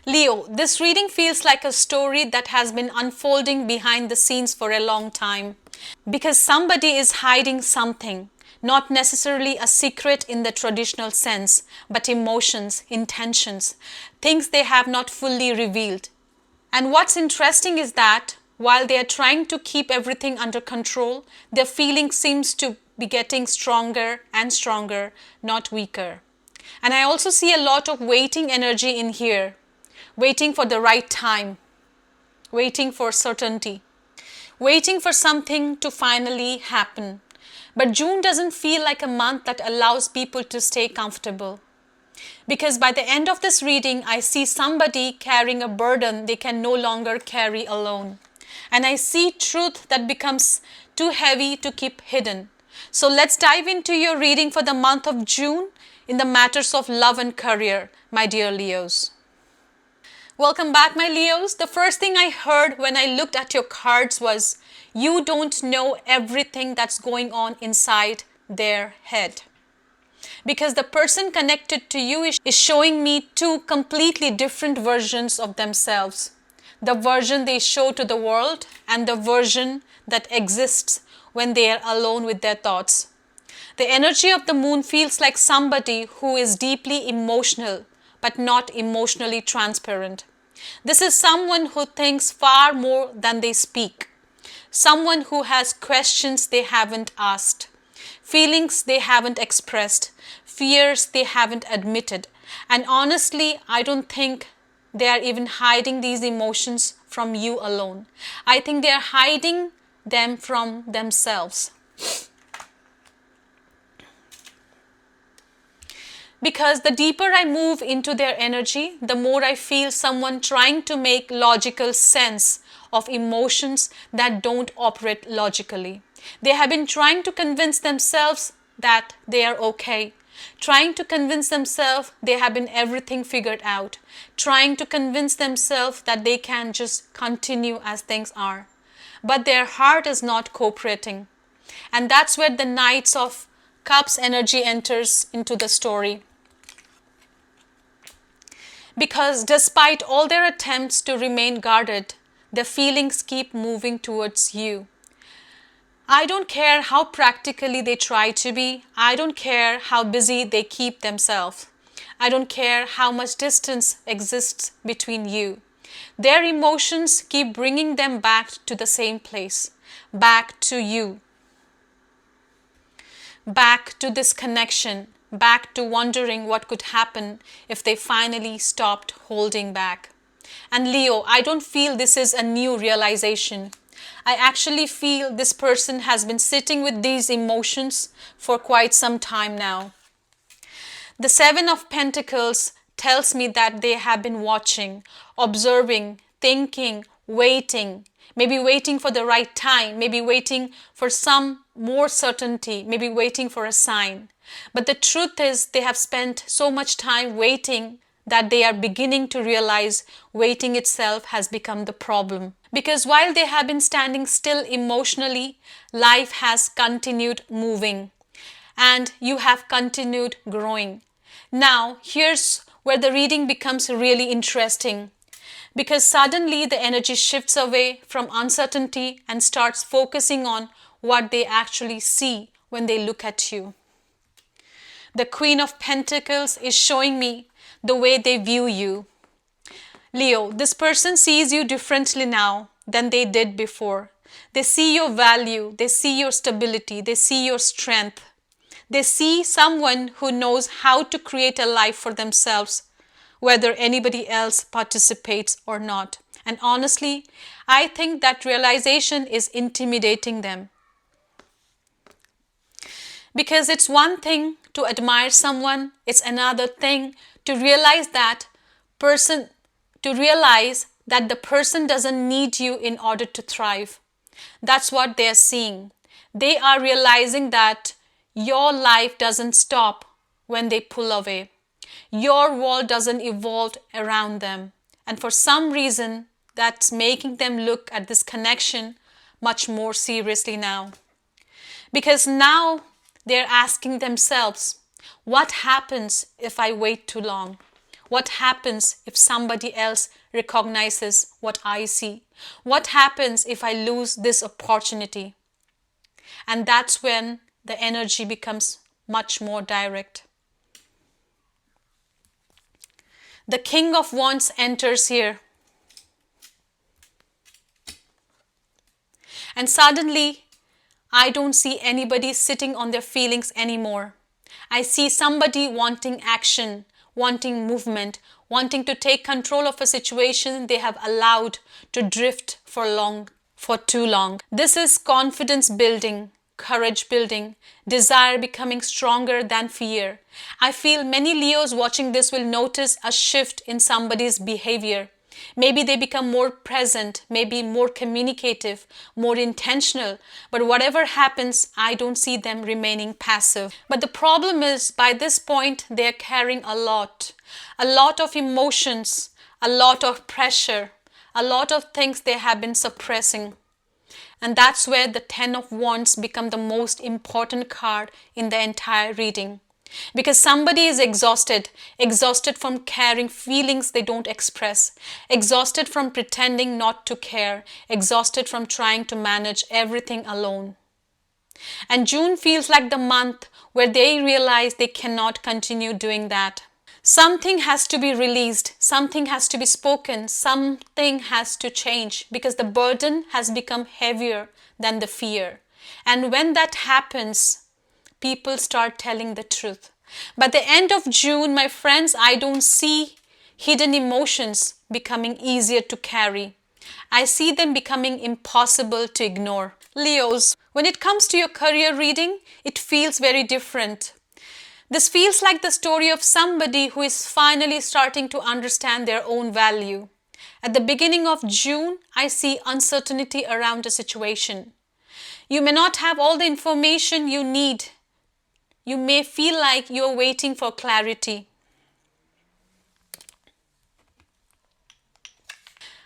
Leo, this reading feels like a story that has been unfolding behind the scenes for a long time. Because somebody is hiding something, not necessarily a secret in the traditional sense, but emotions, intentions, things they have not fully revealed. And what's interesting is that while they are trying to keep everything under control, their feeling seems to be getting stronger and stronger, not weaker. And I also see a lot of waiting energy in here, waiting for the right time, waiting for certainty, waiting for something to finally happen. But June doesn't feel like a month that allows people to stay comfortable. Because by the end of this reading, I see somebody carrying a burden they can no longer carry alone. And I see truth that becomes too heavy to keep hidden. So let's dive into your reading for the month of June in the matters of love and career, my dear Leos. Welcome back, my Leos. The first thing I heard when I looked at your cards was, you don't know everything that's going on inside their head. Because the person connected to you is showing me two completely different versions of themselves. The version they show to the world and the version that exists when they are alone with their thoughts. The energy of the moon feels like somebody who is deeply emotional but not emotionally transparent. This is someone who thinks far more than they speak. Someone who has questions they haven't asked, feelings they haven't expressed, fears they haven't admitted. And honestly, I don't think they are even hiding these emotions from you alone. I think they are hiding them from themselves. Because the deeper I move into their energy, the more I feel someone trying to make logical sense of emotions that don't operate logically. They have been trying to convince themselves that they are okay, trying to convince themselves they have been everything figured out, trying to convince themselves that they can just continue as things are. But their heart is not cooperating. And that's where the Knights of Cups energy enters into the story. Because despite all their attempts to remain guarded, their feelings keep moving towards you. I don't care how practically they try to be. I don't care how busy they keep themselves. I don't care how much distance exists between you. Their emotions keep bringing them back to the same place, back to you, back to this connection, back to wondering what could happen if they finally stopped holding back. And Leo, I don't feel this is a new realization. I actually feel this person has been sitting with these emotions for quite some time now. The Seven of Pentacles tells me that they have been watching, observing, thinking, waiting, maybe waiting for the right time, maybe waiting for some more certainty, maybe waiting for a sign. But the truth is they have spent so much time waiting that they are beginning to realize waiting itself has become the problem. Because while they have been standing still emotionally, life has continued moving and you have continued growing. Now, here's where the reading becomes really interesting. Because suddenly the energy shifts away from uncertainty and starts focusing on what they actually see when they look at you. The Queen of Pentacles is showing me the way they view you. Leo, this person sees you differently now than they did before. They see your value, they see your stability, they see your strength. They see someone who knows how to create a life for themselves, whether anybody else participates or not. And honestly, I think that realization is intimidating them. Because it's one thing to admire someone, it's another thing to realize that the person doesn't need you in order to thrive. That's what they're seeing. They are realizing that your life doesn't stop when they pull away. Your world doesn't evolve around them. And for some reason, that's making them look at this connection much more seriously now. Because now they're asking themselves, what happens if I wait too long? What happens if somebody else recognizes what I see? What happens if I lose this opportunity? And that's when the energy becomes much more direct. The King of Wands enters here. And suddenly, I don't see anybody sitting on their feelings anymore. I see somebody wanting action, wanting movement, wanting to take control of a situation they have allowed to drift for too long. This is confidence building, courage building, desire becoming stronger than fear. I feel many Leos watching this will notice a shift in somebody's behavior. Maybe they become more present, maybe more communicative, more intentional. But whatever happens, I don't see them remaining passive. But the problem is, by this point, they are carrying a lot of emotions, a lot of pressure, a lot of things they have been suppressing. And that's where the Ten of Wands become the most important card in the entire reading. Because somebody is exhausted from carrying feelings they don't express, exhausted from pretending not to care, exhausted from trying to manage everything alone. And June feels like the month where they realize they cannot continue doing that. Something has to be released, something has to be spoken, something has to change because the burden has become heavier than the fear. And when that happens, people start telling the truth. By the end of June, my friends, I don't see hidden emotions becoming easier to carry. I see them becoming impossible to ignore. Leos, when it comes to your career reading, it feels very different. This feels like the story of somebody who is finally starting to understand their own value. At the beginning of June, I see uncertainty around a situation. You may not have all the information you need. You may feel like you're waiting for clarity.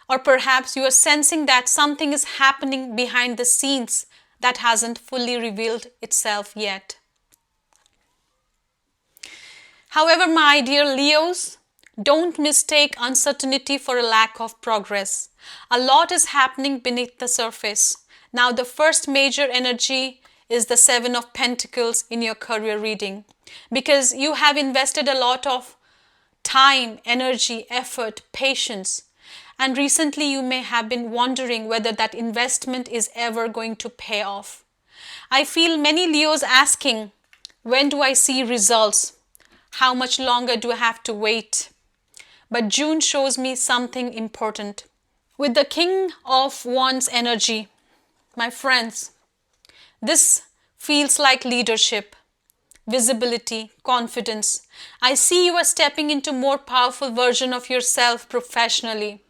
Or perhaps you are sensing that something is happening behind the scenes that hasn't fully revealed itself yet. However, my dear Leos, don't mistake uncertainty for a lack of progress. A lot is happening beneath the surface. Now, the first major energy is the Seven of Pentacles in your career reading, because you have invested a lot of time, energy, effort, patience, and recently you may have been wondering whether that investment is ever going to pay off. I feel many Leos asking, when do I see results? How much longer do I have to wait? But June shows me something important. With the King of Wands energy, my friends, this feels like leadership, visibility, confidence. I see you are stepping into more powerful version of yourself professionally.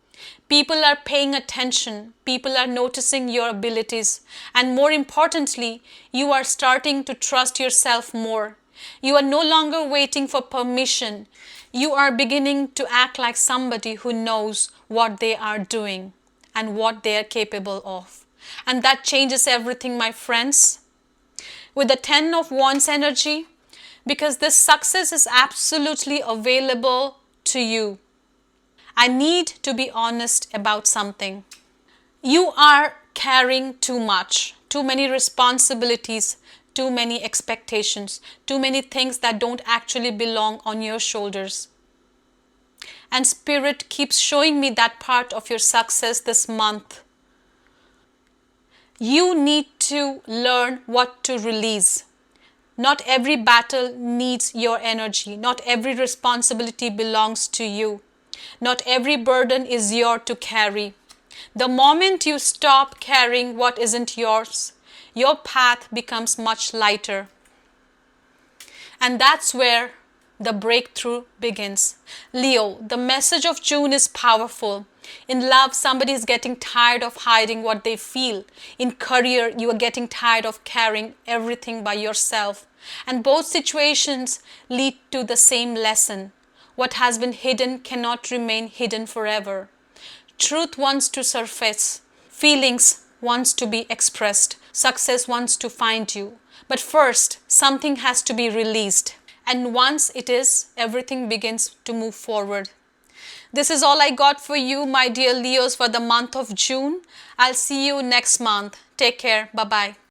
People are paying attention. People are noticing your abilities. And more importantly, you are starting to trust yourself more. You are no longer waiting for permission. You are beginning to act like somebody who knows what they are doing and what they are capable of. And that changes everything, my friends. With the Ten of Wands energy, because this success is absolutely available to you. I need to be honest about something. You are carrying too much, too many responsibilities, too many expectations, too many things that don't actually belong on your shoulders. And Spirit keeps showing me that part of your success this month. You need to learn what to release. Not every battle needs your energy. Not every responsibility belongs to you. Not every burden is yours to carry. The moment you stop carrying what isn't yours, your path becomes much lighter. And that's where the breakthrough begins. Leo, the message of June is powerful. In love, somebody is getting tired of hiding what they feel. In career, you are getting tired of carrying everything by yourself. And both situations lead to the same lesson. What has been hidden cannot remain hidden forever. Truth wants to surface. Feelings wants to be expressed. Success wants to find you. But first, something has to be released. And once it is, everything begins to move forward. This is all I got for you, my dear Leos, for the month of June. I'll see you next month. Take care. Bye-bye.